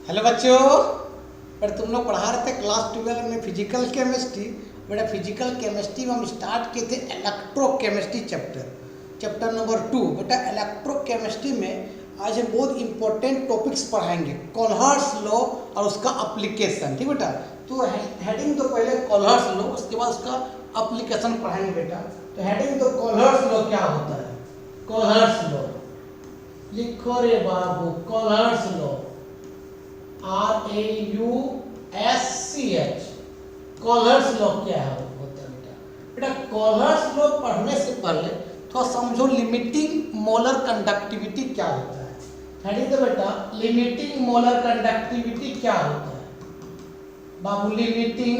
Hello बच्चों। पर तुम लोग पढ़ा रहे थे क्लास 12 में फिजिकल केमिस्ट्री। बेटा फिजिकल केमिस्ट्री में हम स्टार्ट किए थे इलेक्ट्रोकेमिस्ट्री चैप्टर नंबर 2। बेटा इलेक्ट्रोकेमिस्ट्री में आज हम बहुत इंपॉर्टेंट टॉपिक्स पढ़ाएंगे, कोल्हर्स लॉ और उसका अप्लीकेशन। ठीक बेटा, तो हेडिंग तो पहले कोल्हर्स लॉ, उसके बाद उसका अप्लीकेशन पढ़ाएंगे बेटा। तो हेडिंग तो कोल्हर्स लॉ क्या होता है, कोल्हर्स लॉ लिखो रे बाबू। कोल्हर्स लॉ RAUSCH, कोल्हर्स लॉ क्या है होता है बेटा। बेटा कोल्हर्स लॉ पढ़ने से पहले थोड़ा समझो लिमिटिंग मोलर कंडक्टिविटी क्या होता है। हेडिंग तो बेटा लिमिटिंग मोलर कंडक्टिविटी क्या होता है बाबू। लिमिटिंग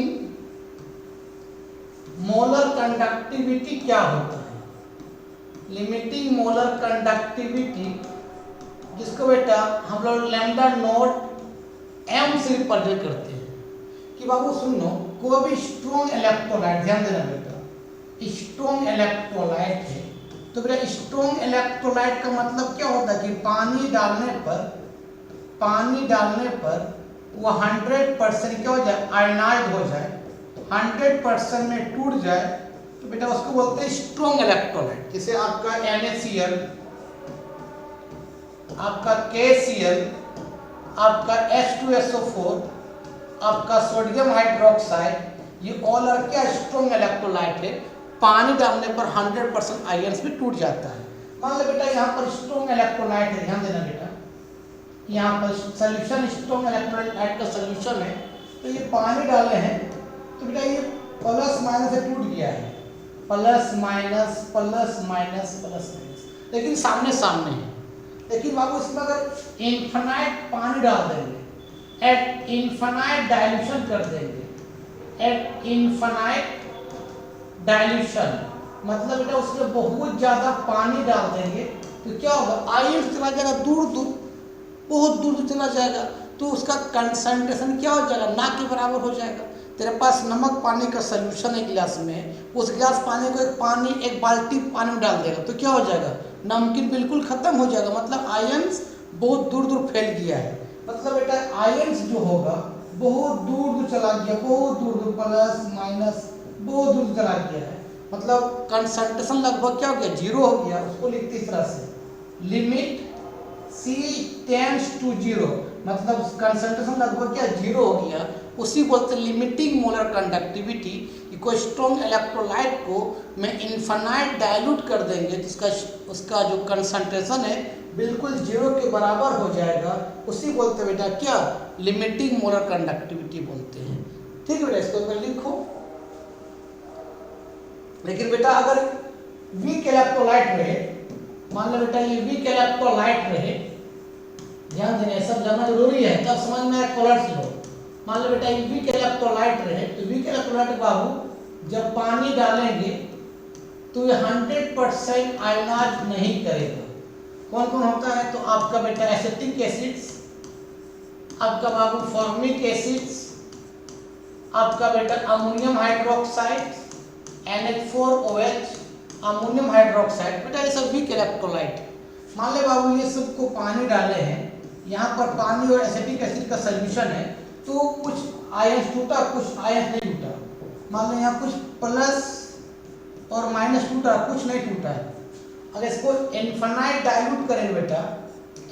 मोलर कंडक्टिविटी क्या होता है। लिमिटिंग मोलर कंडक्टिविटी जिसको बेटा हम लोग लैम्डा नोट एम से रिप्रेजेंट करते हैं कि बाबू सुनो, कोई भी स्ट्रॉन्ग इलेक्ट्रोलाइट, ध्यान देना बेटा, स्ट्रॉन्ग इलेक्ट्रोलाइट है तो बेटा स्ट्रॉन्ग इलेक्ट्रोलाइट का मतलब क्या होता है कि पानी डालने पर वो 100% क्या हो जाए, आयनाइज हो जाए, 100% में टूट जाए तो बेटा उसको बोलते हैं स्ट्रॉन्ग इलेक्ट्रोलाइट। जैसे आपका NaCl, आपका KCl, आपका H2SO4, आपका सोडियम हाइड्रोक्साइड, ये ऑल आर क्या स्ट्रॉन्ग इलेक्ट्रोलाइट है। पानी डालने पर 100% आयन्स में टूट जाता है। मान लो बेटा यहाँ पर स्ट्रॉन्ग इलेक्ट्रोलाइट है, ध्यान देना बेटा, यहाँ पर सोल्यूशन स्ट्रॉन्ग इलेक्ट्रोलाइट का सोल्यूशन है तो ये पानी डाले हैं तो बेटा ये प्लस माइनस से टूट गया है, plus minus plus minus plus minus, लेकिन सामने सामने है। लेकिन बाबू इसमें अगर इन्फिनाइट पानी डाल देंगे, एट इन्फिनाइट डाइल्यूशन कर देंगे, एट इन्फिनाइट डाइल्यूशन मतलब बेटा उसमें बहुत ज्यादा पानी डाल देंगे तो क्या होगा, आयन चला जाएगा दूर दूर, बहुत दूर दूर चला जाएगा तो उसका कंसंट्रेशन क्या हो जाएगा, ना के बराबर हो जाएगा। तेरे पास नमक पानी का सोल्यूशन है गिलास में, उस गिलास पानी को एक बाल्टी पानी में डाल देगा तो क्या हो जाएगा, नमकीन बिल्कुल खत्म हो जाएगा। मतलब आयंस बहुत दूर दूर फैल गया है, मतलब बेटा आयंस जो होगा बहुत दूर दूर चला गया, बहुत दूर दूर प्लस माइनस बहुत दूर चला गया है, मतलब कंसंट्रेशन लगभग क्या हो गया, 0 हो गया। उसको लिखते इस तरह से, लिमिट C टेंड्स टू 0, मतलब कंसंट्रेशन लगभग क्या 0 हो गया। उसी बोलते लिमिटिंग मोलर कंडक्टिविटी कि कोई स्ट्रॉन्ग इलेक्ट्रोलाइट को मैं इन्फिनाइट डाइल्यूट कर देंगे तो उसका जो कंसंट्रेशन है बिल्कुल 0 के बराबर हो जाएगा। उसी बोलते बेटा क्या, लिमिटिंग मोलर कंडक्टिविटी बोलते हैं। ठीक है बेटा, इसको ऊपर लिखो। लेकिन बेटा अगर वीक इलेक्ट्रोलाइट रहे, मान लो बेटा ये वीक इलेक्ट्रोलाइट रहे, ध्यान देना सब जानना जरूरी है तब समझ में आए कोल्हर्स लॉ। मान लो बेटा ये वीक इलेक्ट्रोलाइट रहे तो वीक इलेक्ट्रोलाइट बाबू जब पानी डालेंगे तो ये 100% आयनाइज नहीं करेगा। कौन कौन होता है, तो आपका बेटा एसिटिक एसिड्स, आपका बाबू फॉर्मिक एसिड्स, आपका बेटा ammonium hydroxide NH4OH, ammonium hydroxide, बेटा ये सब वीक इलेक्ट्रोलाइट। मान ले बाबू ये सबको पानी डाले हैं, यहाँ पर पानी और एसिटिक एसिड का सोल्यूशन है तो कुछ आयन टूटा कुछ आयन नहीं टूटा। मान लो यहाँ कुछ प्लस और माइनस टूटा, कुछ नहीं टूटा है। अगर इसको इन्फिनाइट डाइल्यूट करेंगे बेटा,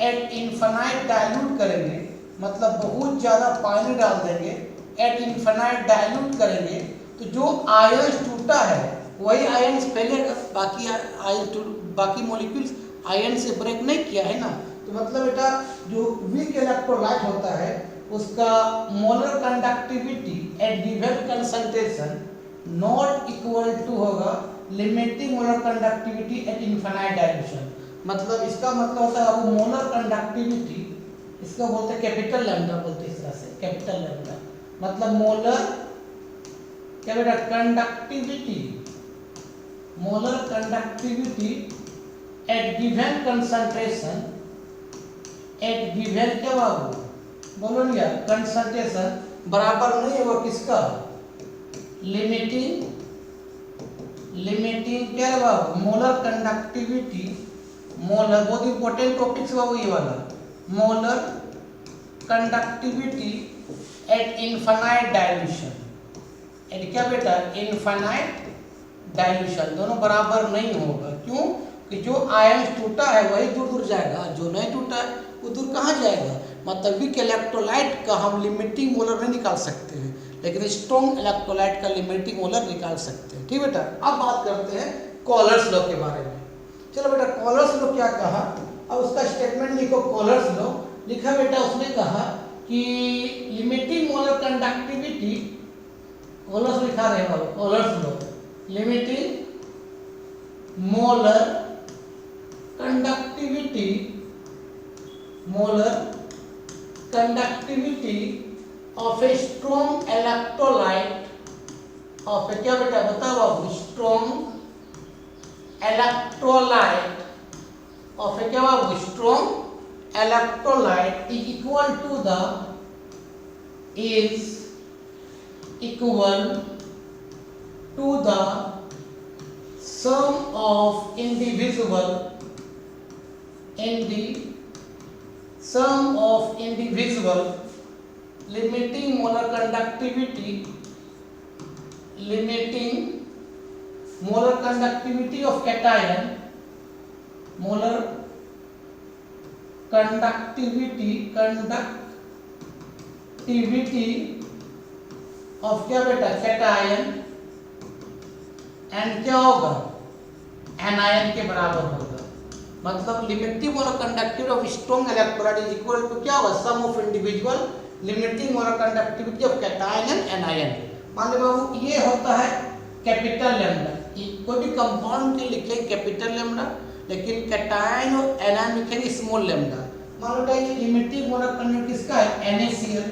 एट इन्फिनाइट डाइल्यूट करेंगे मतलब बहुत ज़्यादा पानी डाल देंगे, एट इन्फिनाइट डाइल्यूट करेंगे तो जो आयन टूटा है वही आयन फैलेगा, बाकी मॉलिक्यूल्स आयन से ब्रेक नहीं किया है ना। तो मतलब बेटा जो वीक इलेक्ट्रोलाइट होता है उसका molar conductivity at given concentration not equal to होगा limiting molar conductivity at infinite dilution. मतलब इसका मतलब होता है वो मोलर कंडक्टिविटी, इसका बोलते हैं कैपिटल लैम्डा, बोलते हैं इस तरह से कैपिटल लैम्डा, मतलब मोलर क्या बेटा conductivity, molar conductivity at given concentration, at given क्या बाबू बोलो नहीं यार, कंसंट्रेशन बराबर नहीं है वो किसका, लिमिटिंग क्या है बाबू, मोलर कंडक्टिविटी, मोलर बहुत इंपॉर्टेंट टॉपिक है बाबू ये वाला, molar conductivity at infinite dilution. At क्या बेटा, इनफाइनाइट डाइल्यूशन, दोनों बराबर नहीं होगा। क्यों कि जो आयन टूटा है वही दूर दूर जाएगा, जो नहीं टूटा है वो दूर कहाँ जाएगा। मतलब वीक इलेक्ट्रोलाइट का हम लिमिटिंग मोलर नहीं निकाल सकते हैं, लेकिन स्ट्रॉन्ग इलेक्ट्रोलाइट का लिमिटिंग मोलर निकाल सकते हैं। ठीक बेटा, अब बात करते हैं कॉलर्स लॉ के बारे में। चलो बेटा, कॉलर्स लॉ क्या कहा, अब उसका स्टेटमेंट लिखो। कॉलर्स लॉ लिखा बेटा, उसने कहा कि लिमिटिंग मोलर कंडक्टिविटी, कॉलर्स लिखा रहे हो, Kohlrausch's law, limiting molar conductivity, molar conductivity of a strong electrolyte, of a क्या बेटा बताओ बाबू, स्ट्रॉन्ग इलेक्ट्रोलाइट, ऑफ ए क्या बाबू, strong electrolyte is equal to the, is equal to the sum of individual limiting molar conductivity, limiting molar conductivity of cation, molar conductivity of क्या बेटा, cation, and क्या होगा, एनायन के बराबर होगा। मतलब limiting molar conductivity of strong electrolyte is equal to क्या होगा, sum of individual limiting molar conductivity of cation and anion. मान लो बाबू ये होता है कैपिटल लैम्डा, कोई भी कंपाउंड के लिखेंगे कैपिटल लैम्डा, लेकिन कैटायन और एनायन लिखेंगे स्मॉल लैम्डा। मान लो ये लिमिटिंग मोलर कंडक्टिविटी किसका है, NaCl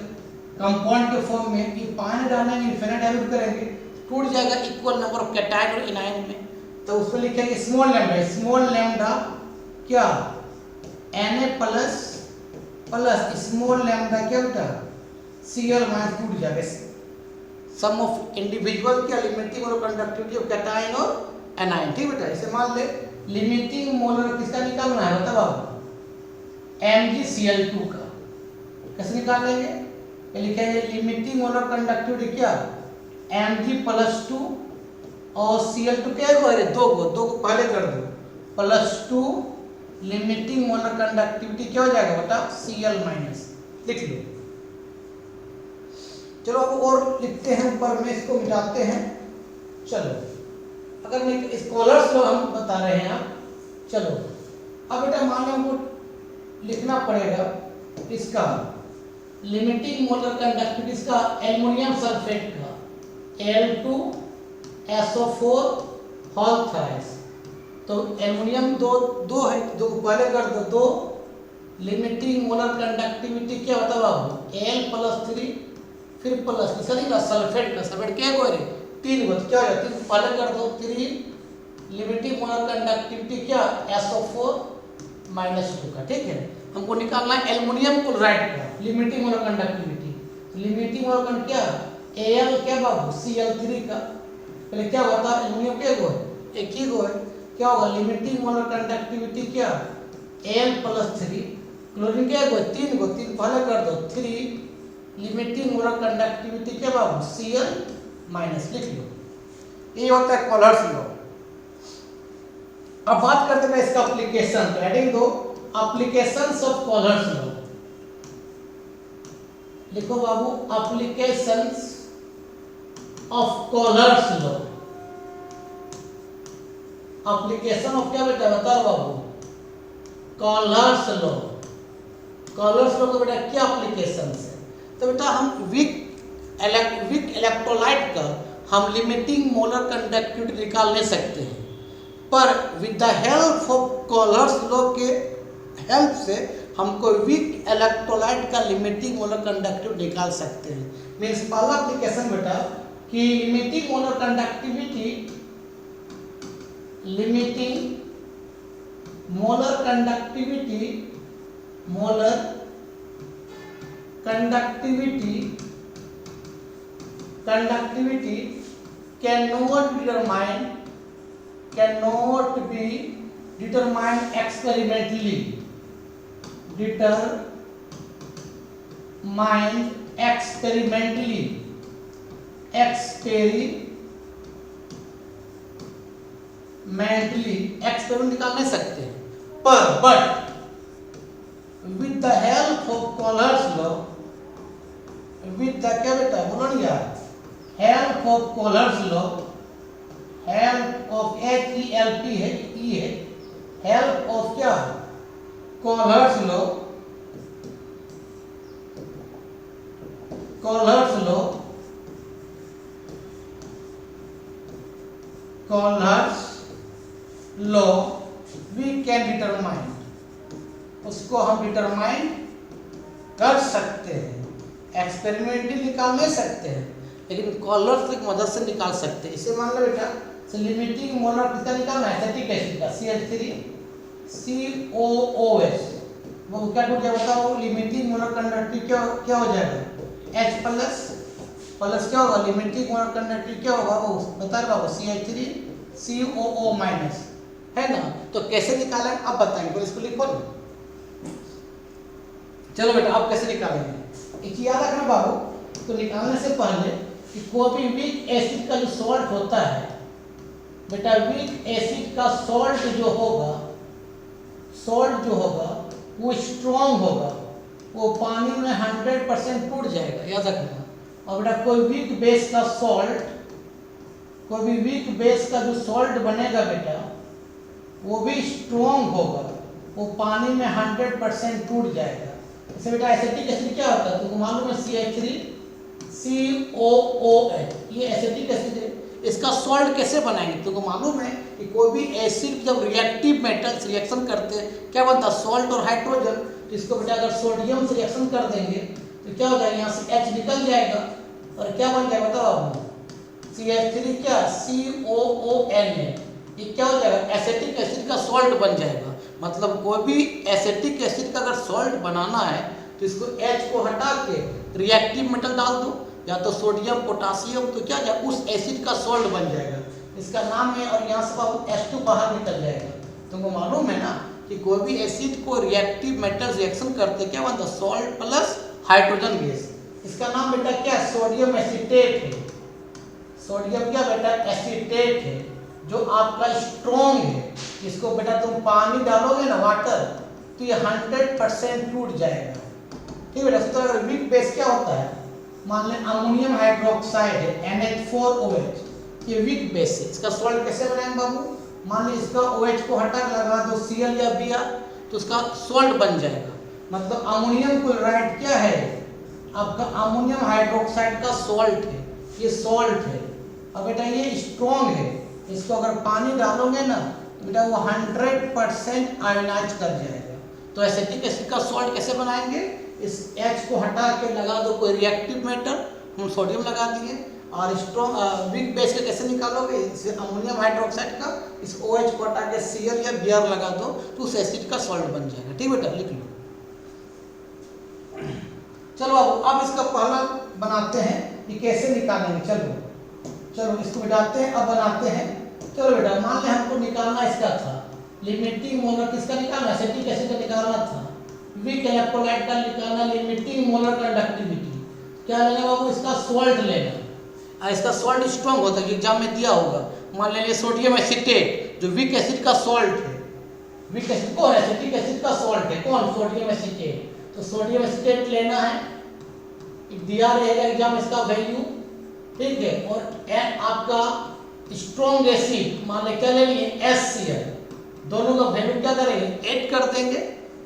कंपाउंड के फॉर्म में, ये पानी डालेंगे इनफिनिट डाइल्यूट करेंगे, टूट जाएगा इक्वल नंबर ऑफ कैटायन और एनायन में, तो उसमें लिखेंगे स्मॉल लैम्डा। स्मॉल लैम्डा क्या, Na प्लस स्मॉल लैम्डा क्या बेटा, Cl माइनस, टूट जाएगा सम ऑफ इंडिविजुअल क्या, limiting molar conductivity of cation और एनायन। ठीक बेटा, इसे मान ले लिमिटिंग मोलर किसका निकालना है बताओ आप, MgCl2 का। कैसे निकालेंगे, ये लिखेंगे लिमिटिंग मोलर कंडक्टिविटी क्या, Mg+2 और Cl2 क्या है, अरे दो को पहले कर दो, +2 लिमिटिंग मोलर कंडक्टिविटी क्या हो जाएगा बेटा, Cl-, लिख लो। चलो अब और लिखते हैं, ऊपर में इसको मिटाते हैं। चलो अगर स्कॉलर्स को हम बता रहे हैं आप, चलो अब बेटा मान लो हमको लिखना पड़ेगा इसका लिमिटिंग मोलर कंडक्टिविटी इसका एल्युमिनियम सल्फेट का, Al2SO4 होल थ्राइस। तो एल्युमिनियम दो है, दो पहले कर दो, दो लिमिटिंग मोलर कंडक्टिविटी क्या बताओ बाबू, Al+3 फिर प्लस इसका नहीं सल्फेट का, सल्फेट क्या है, 3 गो, क्या हो जाता है, पहले कर दो 3 लिमिटिंग मोलर कंडक्टिविटी क्या, SO4-2 का। ठीक है, हमको निकालना है एल्युमिनियम क्लोराइड का limiting molar conductivity. Limiting molar conductivity क्या, Al क्या बाबू, Cl3 का। पहले क्या होता है, एल्युमिनियम क्या गो है, एक ही गो है, क्या होगा लिमिटिंग मोलर कंडक्टिविटी क्या, Al+3, क्लोरीन क्या गो, 3 गो, 3 पहले कर दो, 3 लिमिटिंग मोलर कंडक्टिविटी क्या बाबू, Cl-, लिख लो। ये होता है कॉलर्स लॉ। अब बात करते हैं इसका एप्लीकेशन, हेडिंग दो एप्लीकेशंस ऑफ कॉलर्स लॉ। लिखो बाबू applications of callers law. Application of क्या बेटा बताओ बाबू, कॉलर्स लॉ। कॉलर्स लॉ का बेटा क्या एप्लीकेशंस है, तो बेटा हम वीक इलेक्ट्रोलाइट का हम लिमिटिंग मोलर कंडक्टिविटी निकाल नहीं सकते हैं, पर with the help of callers law के हेल्प से हमको वीक इलेक्ट्रोलाइट का लिमिटिंग मोलर कंडक्टिविटी निकाल सकते हैं। मीन्स पहला एप्लीकेशन बेटा कि limiting molar conductivity, limiting molar conductivity, molar conductivity cannot be determined experimentally, mind experimentally experiment निकाल नहीं सकते पर but with the help of callers law, with the क्या बेटा बोलो नहीं यार, help of callers law, help of HELP है ई है, हेल्प ऑफ क्या Kohlrausch law, callers law, callers law we can determine, उसको हम डिटरमाइन कर सकते हैं। एक्सपेरिमेंटली निकाल नहीं सकते हैं लेकिन कॉलर्स की मदद से निकाल सकते हैं। इसे मान लो बेटा लिमिटिंग मोलर किसका निकालना है, एसिटिक एसिड का CH3COOH, वो क्या टूट जाएगा बताओ, लिमिटिंग मोलर कंडक्टिविटी क्या हो जाएगा H प्लस क्या होगा, लिमिटिंग मोलर कंडक्टिविटी क्या होगा वो बता रहा होगा CH3COO माइनस, है ना। तो कैसे निकालें अब बताएंगे, तो इसको लिखो ना। चलो बेटा अब कैसे निकालेंगे, एक याद रखना बाबू, तो निकालने से पहले कि कोई भी वीक एसिड का जो सॉल्ट होता है बेटा, वीक एसिड का सॉल्ट जो होगा वो स्ट्रॉन्ग होगा, वो पानी में 100% टूट जाएगा, याद रखना। और बेटा कोई वीक बेस का जो सॉल्ट बनेगा बेटा वो भी स्ट्रॉन्ग होगा, वो पानी में 100% टूट जाएगा। जैसे बेटा एसिटिक एसिड क्या होता है तुमको मालूम है, CH3COOH, ये एसिटिक एसिड है। इसका सॉल्ट कैसे बनाएंगे तुमको मालूम है कि कोई भी एसिड जब रिएक्टिव मेटल्स रिएक्शन करते हैं क्या बनता है, सॉल्ट और हाइड्रोजन। तो इसको बेटा अगर सोडियम से रिएक्शन कर देंगे तो क्या हो जाएगा, यहाँ से H निकल जाएगा और क्या बन जाएगा बताओ, CH3 क्या COONA, ये क्या हो जाएगा, एसिटिक एसिड का सॉल्ट बन जाएगा। मतलब कोई भी एसिटिक एसिड का अगर सॉल्ट बनाना है तो इसको H को हटा के रिएक्टिव मेटल डाल दो, या तो सोडियम पोटासियम, तो क्या जाए उस एसिड का सॉल्ट बन जाएगा, इसका नाम है। और यहाँ से बाबू H2 बाहर निकल जाएगा। तुमको मालूम है ना कि कोई भी एसिड को रिएक्टिव मेटल्स रिएक्शन करते क्या बनता है, सॉल्ट प्लस हाइड्रोजन गैस। इसका नाम बेटा क्या, सोडियम एसीटेट है। सोडियम क्या बेटा, एसीटेट है जो आपका स्ट्रॉन्ग है। इसको बेटा तुम पानी डालोगे ना, वाटर, तो ये 100% टूट जाएगा, ठीक है बेटा। तो अगर वीक बेस क्या होता है, मान लें अमोनियम हाइड्रोक्साइड है NH4OH, ये वीक बेस है। इसका सॉल्ट कैसे बनाएंगे बाबू, मान लीजिए इसका OH को हटा के लगा दो Cl या Br, तो उसका सॉल्ट बन जाएगा। मतलब अमोनियम क्लोराइड क्या है, आपका अमोनियम हाइड्रोक्साइड का सॉल्ट है, ये सॉल्ट है। अब बेटा ये स्ट्रॉन्ग है, इसको अगर पानी डालोगे ना तो बेटा वो 100% आयोनाइज कर जाएगा। तो एसिटिक एसिड का सॉल्ट कैसे बनाएंगे, इस H को हटा के लगा दो कोई रिएक्टिव मेटल, हम सोडियम लगा दिए, और स्ट्रॉन्ग वीक बेस के कैसे निकालोगे, इसे अमोनियम हाइड्रोक्साइड का इस OH को हटा के Cl या Br लगा दो तो उस एसिड का सॉल्ट बन जाएगा, ठीक बेटा, लिख लो। चलो अब इसका पहला बनाते हैं कि कैसे निकालेंगे। चलो इसको मिटाते हैं, अब बनाते हैं। चलो बेटा मान लें हमको निकालना इसका था, लिमिटिंग मोलर किसका निकालना, एसिटिक एसिड का निकालना था, वीक इलेक्ट्रोलाइट का निकालना, लिमिटिंग मोलर कंडक्टिविटी। क्या लेना बाबू, इसका सॉल्ट लेना। इसका सॉल्ट स्ट्रॉन्ग होता है, एग्जाम में दिया होगा। मान लीजिए सोडियम एसीटेट जो वीक एसिड का सॉल्ट है, वीक एसिड कौन, एसिटिक एसिड का सॉल्ट है कौन, सोडियम एसीटेट। तो सोडियम एसीटेट लेना है, दिया रहेगा एग्जाम इसका वैल्यू, ठीक है। और आपका स्ट्रॉन्ग एसिड मान लें क्या ले लिए HCl, दोनों का वैल्यू क्या करेंगे, ऐड कर देंगे,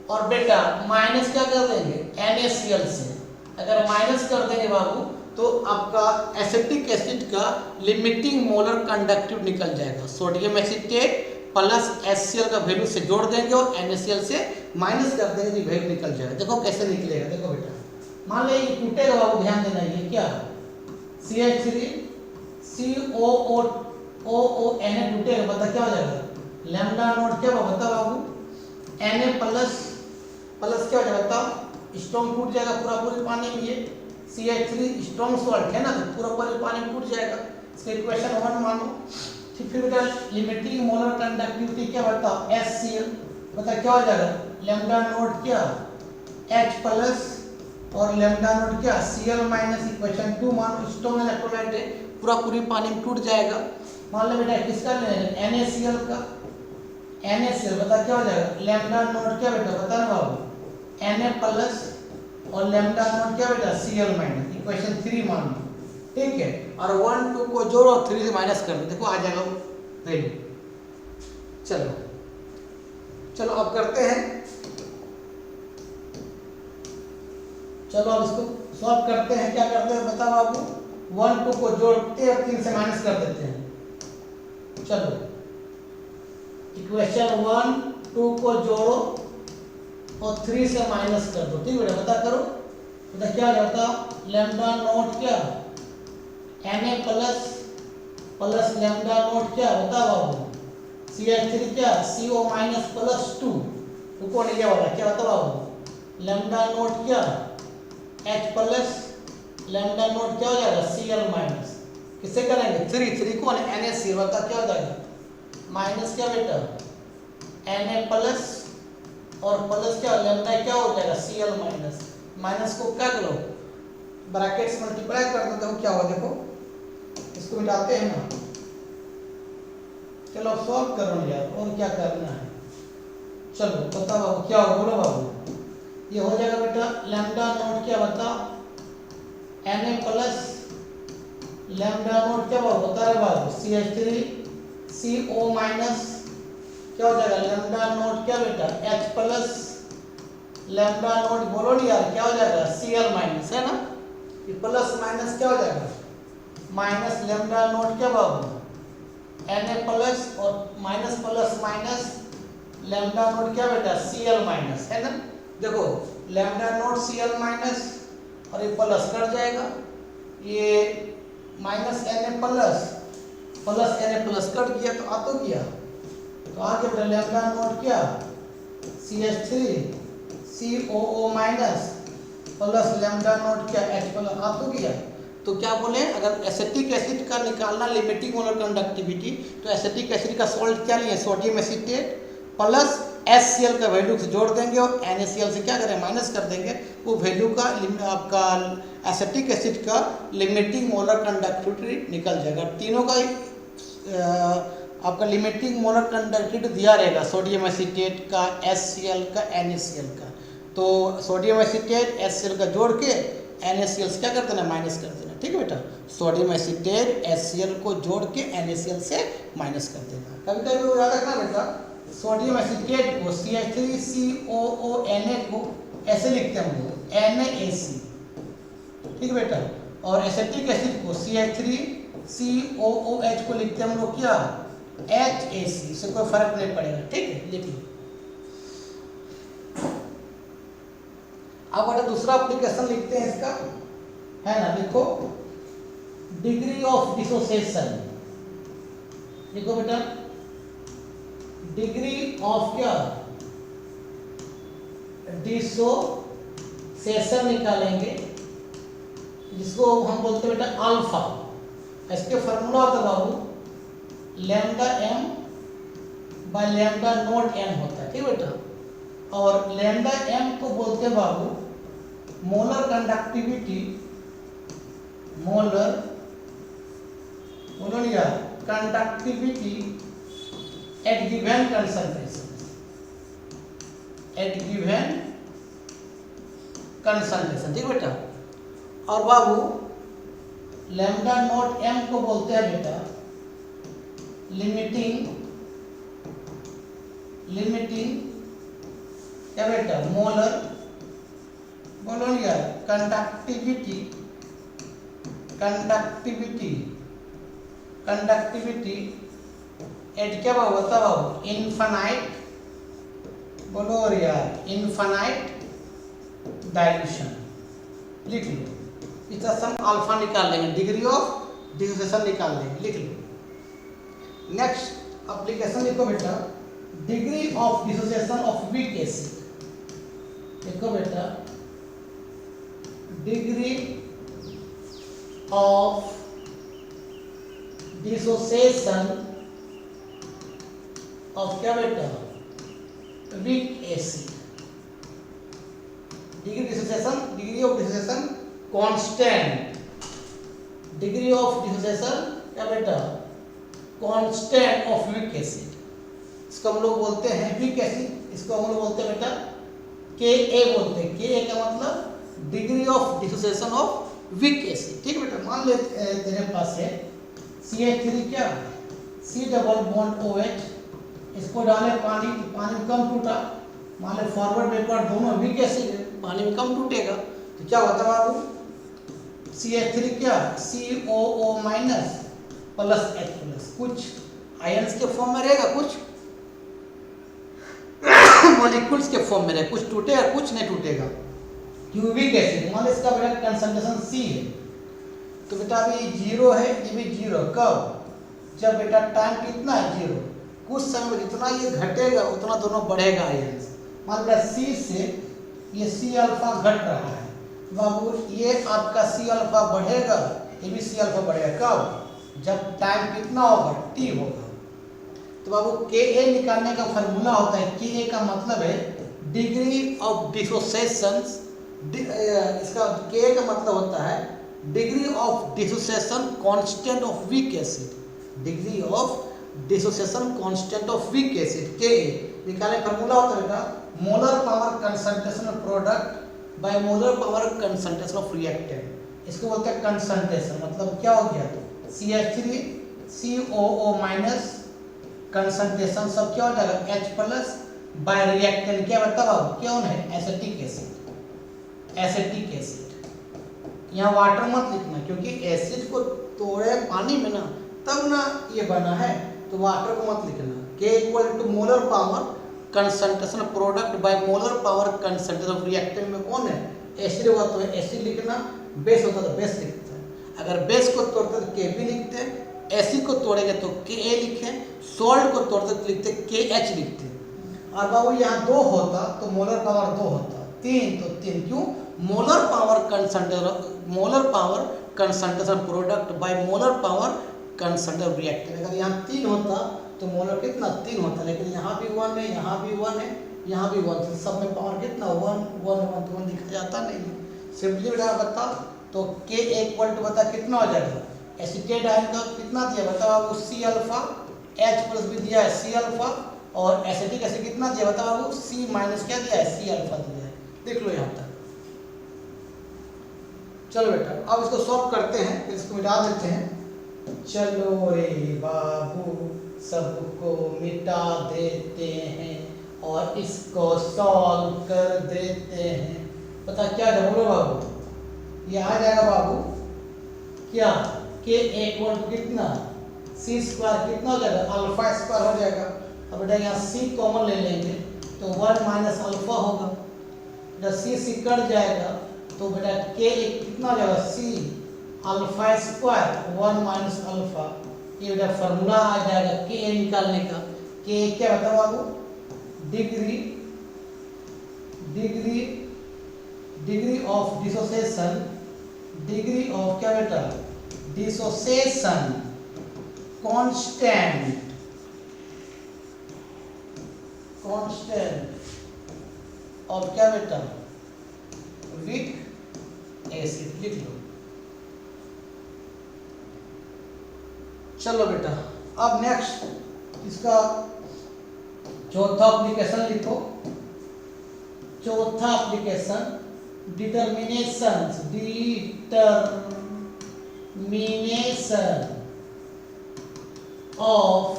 और बेटा माइनस क्या कर देंगे NaCl से। अगर माइनस कर देंगे बाबू तो आपका एसिटिक एसिड का लिमिटिंग मोलर कंडक्टिव निकल जाएगा। सोडियम एसीटेट प्लस HCl का वैल्यू से जोड़ देंगे और NaCl से माइनस कर देंगे तो वैल्यू निकल जाएगा। देखो कैसे निकलेगा, देखो बेटा मान लो ये टूटेगा बाबू, ध्यान देना, ये क्या CH3COONA टूटेगा, बता क्या हो जाएगा, लैम्डा नॉट क्या बता बाबू, Na प्लस क्या हो जाएगा बताओ, स्ट्रॉन्ग टूट जाएगा पूरा पूरे पानी में। ये CH3 स्ट्रॉन्ग सॉल्ट है ना, तो पूरा पूरे पानी में टूट जाएगा। इसका इक्वेशन 1 मानो। फिर बेटा लिमिटिंग मोलर कंडक्टिविटी क्या बताओ, HCl, बता क्या हो जाएगा, लैम्डा नॉट क्या H प्लस और लैम्डा नोट क्या Cl माइनस इक्वेशन 2 मान स्ट्रॉन्ग इलेक्ट्रोलाइट है, पूरा पूरी पानी में टूट जाएगा। मान लो बेटा किसका लेना NaCl का, NaCl बता क्या हो जाएगा, लैम्डा नोट क्या बेटा बता ना बाबू, Na प्लस और लैम्डा नोट क्या बेटा Cl माइनस इक्वेशन 3 मान लो, ठीक है। और 1 2 को जोड़ो और 3 से माइनस कर दो, देखो आ जाएगा वैल्यू। चलो चलो अब करते हैं, चलो अब इसको सॉल्व करते हैं। क्या करते हैं बता बाबू, 1 2 को जोड़ते और 3 से माइनस कर देते हैं। चलो इक्वेशन 1 2 को जोड़ो और 3 से माइनस कर दो, ठीक बेटा बता करो, बता क्या हो जाता, लैम्डा नोट क्या Na plus plus lambda note क्या बता बाबू CH3 क्या CO माइनस प्लस 2, रुको नहीं वाला क्या बता बाबू, लैम्डा नोट क्या H प्लस लैम्डा नोट क्या हो जाएगा Cl माइनस, किससे करेंगे 3 को NaCl बता क्या हो जाएगा, माइनस क्या बेटा Na प्लस और प्लस क्या लैम्डा क्या हो जाएगा Cl माइनस, माइनस को क्या करो ब्रैकेट से मल्टीप्लाई कर दो, देखो क्या हो, देखो इसको मिटाते हैं ना। चलो अब सॉल्व करो यार, और क्या करना है। चलो बताओ बाबू क्या हो, बोलो बाबू, ये हो जाएगा बेटा लैम्डा नोट क्या बता Na प्लस लैम्डा नोट क्या बाबू बता रहे बाबू CH3 CO माइनस क्या हो जाएगा लैम्डा नोट क्या बेटा H प्लस लैम्डा नोट बोलो नहीं यार क्या हो जाएगा Cl माइनस, है ना, ये प्लस माइनस क्या हो जाएगा माइनस लैम्डा नोट क्या बाबू Na प्लस और minus plus minus lambda note क्या बेटा Cl माइनस, है ना। देखो लैम्डा नोट Cl माइनस और ये प्लस कट जाएगा, ये minus Na plus plus Na plus cut गया तो आ तो गया, तो आगे बेटा लैम्डा नोट क्या CH3 COO minus plus lambda note क्या H प्लस आ तो गया। तो क्या बोले, अगर एसिटिक एसिड का निकालना लिमिटिंग मोलर कंडक्टिविटी, तो एसिटिक एसिड का सॉल्ट क्या लिए सोडियम एसीटेट प्लस HCl का वैल्यू से जोड़ देंगे और NaCl से क्या करें माइनस कर देंगे, वो वैल्यू का आपका एसिटिक एसिड का लिमिटिंग मोलर कंडक्टिविटी निकल जाएगा। तीनों का आपका लिमिटिंग मोलर कंडक्टिविटी दिया रहेगा, सोडियम एसीटेट का, HCl का, NaCl का। तो सोडियम एसीटेट HCl का जोड़ के NaCl से क्या कर देना माइनस कर देना, ठीक है बेटा, सोडियम एसीटेट HCl को जोड़ के NaCl से माइनस कर देना। कभी कभी वो याद रखना बेटा, सोडियम एसीटेट को CH3COONA को ऐसे लिखते हैं हम लोग NaC, ठीक है बेटा, और एसिटिक एसिड को CH3COOH को लिखते हैं हम लोग क्या HAC, इससे कोई फर्क नहीं पड़ेगा, ठीक है लिख लो। अब बेटा दूसरा एप्लीकेशन लिखते हैं इसका, है ना, लिखो डिग्री ऑफ डिसोसिएशन, लिखो बेटा डिग्री ऑफ क्या डिसोसिएशन निकालेंगे, जिसको हम बोलते हैं बेटा अल्फा। इसके फार्मूला होता है बाबू lambda m by lambda naught m होता है, ठीक बेटा, और लैम्डा m को बोलते हैं बाबू मोलर कंडक्टिविटी, मोलर बोलो नहीं यार conductivity at given concentration, at given concentration, ठीक बेटा। और बाबू लैम्डा नोट m को बोलते हैं बेटा लिमिटिंग क्या बेटा मोलर बोलो नहीं यार कंडक्टिविटी एट क्या बाबू बता बाबू इनफाइनाइट, बोलो और यार इनफाइनाइट डाइल्यूशन, लिख लो। इसका सम अल्फा निकाल लेंगे, डिग्री ऑफ डिसोसिएशन निकाल लेंगे, लिख लो। नेक्स्ट एप्लीकेशन लिखो बेटा degree of dissociation of weak acid, लिखो बेटा डिग्री ऑफ डिसोसिएशन ऑफ क्या बेटा weak acid, degree of dissociation constant, degree of dissociation क्या बेटा, कांस्टेंट ऑफ वीक एसिड। इसको हम लोग बोलते हैं वीक एसिड, इसको हम लोग बोलते हैं बेटा Ka बोलते हैं। Ka का मतलब degree of dissociation of weak acid. ठीक बेटा, मान ले तेरे पास है CH3 क्या C डबल बॉन्ड OH, इसको डाले पानी, पानी में कम टूटा, मान ले फॉरवर्ड बैकवर्ड दोनों वीक एसिड है, पानी में कम टूटेगा तो क्या होता है बाबू, CH3 क्या COO minus plus H plus, कुछ आयंस के फॉर्म में रहेगा, कुछ मॉलिक्यूल्स के फॉर्म में रहेगा, कुछ टूटेगा कुछ नहीं टूटेगा। वीक एसिड मान लो इसका बेटा कंसंट्रेशन C है, तो बेटा अभी 0 है, ये भी 0, कब, जब बेटा टाइम कितना है 0, कुछ समय में जितना ये घटेगा उतना दोनों बढ़ेगा आयंस। मान लो C से ये C अल्फा घट रहा है बाबू, ये आपका C अल्फा बढ़ेगा, ये भी C अल्फा बढ़ेगा, कब, जब टाइम कितना होगा T होगा। तो बाबू Ka निकालने का फार्मूला होता है, Ka का मतलब है डिग्री ऑफ डिसोसिएशन, इसका Ka का मतलब होता है degree of dissociation constant of weak acid, degree of dissociation constant of weak acid Ka निकालने का फार्मूला होता है बेटा molar power concentration of product by molar power concentration of reactant. इसको बोलते हैं कंसंट्रेशन, मतलब क्या हो गया CH3 COO माइनस कंसंट्रेशन सब क्या हो जाएगा H प्लस बाय रिएक्टेंट क्या बताओ क्या है एसिटिक एसिड, एसिटिक एसिड। यहाँ वाटर मत लिखना क्योंकि एसिड को तोड़े पानी में ना तब ना ये बना है, तो वाटर को मत लिखना। K equal to molar power concentration product by molar power concentration of reactant में कौन है एसिड हुआ, तो एसिड लिखना, बेस होता तो बेस लिखता है। अगर बेस को तोड़ते तो Kb लिखते हैं, एसिड को तोड़ेंगे तो Ka लिखें, सॉल्ट को तोड़ते तो लिखते KH लिखते। और बाबू यहाँ 2 होता तो मोलर पावर 2 होता, 3 तो 3, क्यों, molar power concentration product by molar power concentration reactant. अगर यहाँ 3 होता तो मोलर कितना 3 होता, लेकिन यहाँ भी 1 है, यहाँ भी 1 है, यहाँ भी 1, तो सब में पावर कितना 1 1 1 तो 1 लिखा जाता नहीं। सिंपली बेटा बता तो Ka इक्वल टू बता कितना हो जाएगा, एसिटेट आयन का कितना दिया बताओ आपको C अल्फा, H प्लस भी दिया है C अल्फा, और एसिटिक एसिड कितना दिया बताओ आपको C माइनस क्या दिया है C अल्फा दिया है। देख लो यहाँ तक। चलो बेटा अब इसको सॉल्व करते हैं, फिर इसको मिटा देते हैं। चलो रे बाबू सबको मिटा देते हैं और इसको सॉल्व कर देते हैं। पता क्या बोलो बाबू, ये आ जाएगा बाबू क्या K इक्वल टू कितना C स्क्वायर कितना हो जाएगा अल्फा स्क्वायर हो जाएगा। अब बेटा यहाँ C कॉमन ले लेंगे तो 1 माइनस अल्फा होगा, जब C कट जाएगा तो बेटा K कितना हो जाएगा C alpha square 1 minus alpha. ये बेटा फार्मूला आ जाएगा Ka निकालने का। K क्या बताओ बाबू, degree of dissociation, degree of क्या बेटा डिसोसिएशन कांस्टेंट और क्या बेटा वीक एसिड लिख लो। चलो बेटा अब नेक्स्ट इसका चौथा एप्लीकेशन लिखो। चौथा application determination of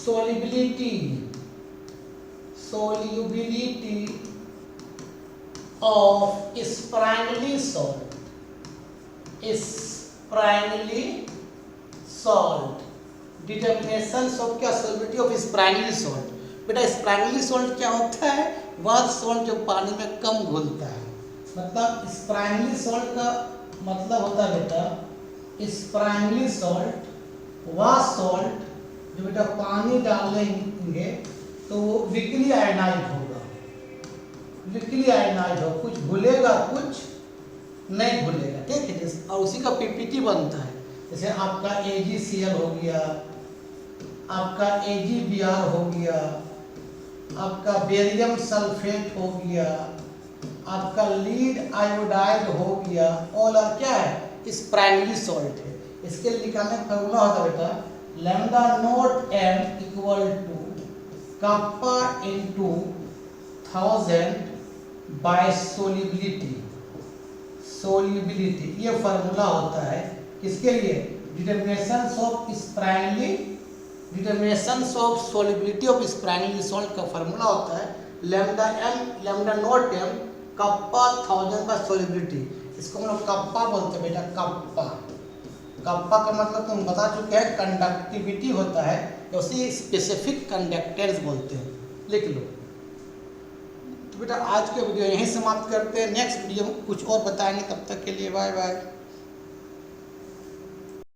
solubility of Sprangli salt, determination of क्या solubility of Sprangli salt। बेटा Sprangli salt क्या होता है, वह सॉल्ट जो पानी में कम घुलता है। मतलब Sprangli salt का मतलब होता है बेटा Sprangli salt वह सॉल्ट जो बेटा पानी डालेंगे तो वो वीकली आयनाइज होगा, वीकली आयनाइज हो, कुछ घुलेगा कुछ नहीं घुलेगा, ठीक है। और उसी का पीपीटी बनता है, जैसे आपका AgCl हो गया, आपका AgBr हो गया, आपका बेरियम सल्फेट हो गया, आपका लीड आयोडाइड हो गया, ऑल आर क्या है, स्प्रैंगली सॉल्ट है। इसके लिए निकालने का फॉर्मूला होता है बेटा lambda naught M equal to kappa into 1000 by solubility. Solubility ये फार्मूला होता है किसके लिए, determination of sparingly, determination of solubility of sparingly salt का फार्मूला होता है lambda M, lambda naught M kappa 1000 by solubility. इसको हम लोग कप्पा बोलते हैं बेटा, कप्पा। कप्पा का मतलब तुम बता चुके हैं कंडक्टिविटी होता है, उसी स्पेसिफिक कंडक्टेंस बोलते हैं, लिख लो। तो बेटा आज के वीडियो यहीं समाप्त करते हैं, नेक्स्ट वीडियो में कुछ और बताएंगे, तब तक के लिए बाय बाय।